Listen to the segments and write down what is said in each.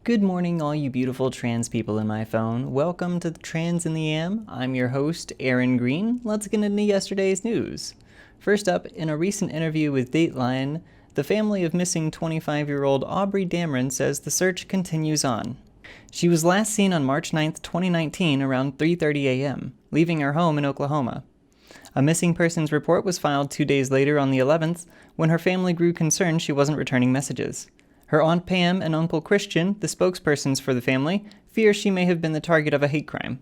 Good morning, all you beautiful trans people in my phone. Welcome to Trans in the Am. I'm your host, Aaron Green. Let's get into yesterday's news. First up, in a recent interview with Dateline, the family of missing 25-year-old Aubrey DAMERON says the search continues on. She was last seen on March 9, 2019 around 3:30 a.m., leaving her home in Oklahoma. A missing persons report was filed 2 days later on the 11th, when her family grew concerned she wasn't returning messages. Her Aunt Pam and Uncle Christian, the spokespersons for the family, fear she may have been the target of a hate crime.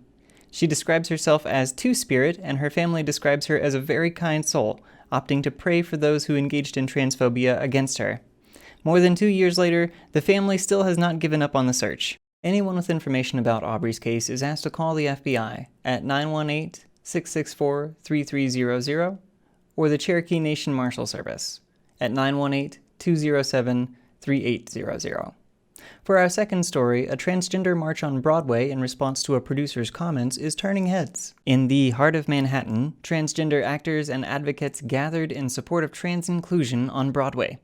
She describes herself as Two-Spirit, and her family describes her as a very kind soul, opting to pray for those who engaged in transphobia against her. More than 2 years later, the family still has not given up on the search. Anyone with information about Aubrey's case is asked to call the FBI at 918-664-3300 or the Cherokee Nation Marshal Service at 918-207-3800. For our second story, a transgender march on Broadway in response to a producer's comments is turning heads. In the heart of Manhattan, transgender actors and advocates gathered in support of trans inclusion on Broadway.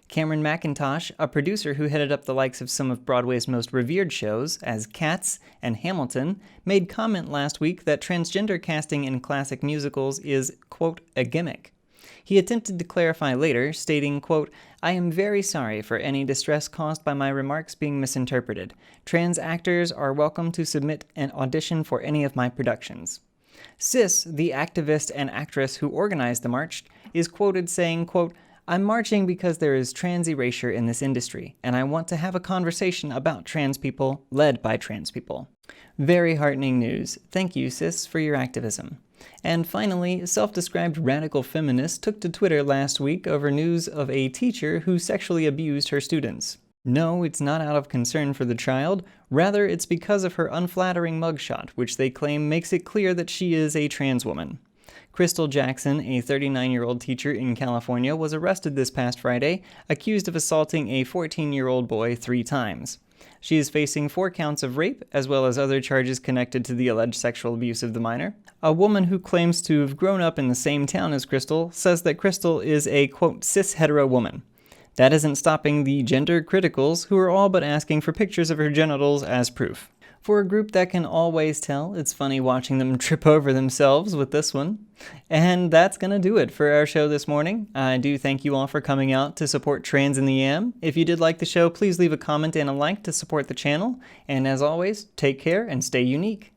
Cameron McIntosh, a producer who headed up the likes of some of Broadway's most revered shows, as Cats and Hamilton, made comment last week that transgender casting in classic musicals is, quote, a gimmick. He attempted to clarify later, stating, quote, I am very sorry for any distress caused by my remarks being misinterpreted. Trans actors are welcome to submit an audition for any of my productions. Sis, the activist and actress who organized the march, is quoted saying, quote, I'm marching because there is trans erasure in this industry, and I want to have a conversation about trans people, led by trans people. Very heartening news. Thank you, sis, for your activism. And finally, self-described radical feminist took to Twitter last week over news of a teacher who sexually abused her students. No, it's not out of concern for the child. Rather, it's because of her unflattering mugshot, which they claim makes it clear that she is a trans woman. KRYSTAL Jackson, a 39-year-old teacher in California, was arrested this past Friday, accused of assaulting a 14-year-old boy 3 times. She is facing 4 counts of rape, as well as other charges connected to the alleged sexual abuse of the minor. A woman who claims to have grown up in the same town as KRYSTAL says that KRYSTAL is a, quote, cis-hetero woman. That isn't stopping the gender criticals, who are all but asking for pictures of her genitals as proof. For a group that can always tell, it's funny watching them trip over themselves with this one. And that's gonna do it for our show this morning. I do thank you all for coming out to support Trans in the Am. If you did like the show, please leave a comment and a like to support the channel. And as always, take care and stay unique.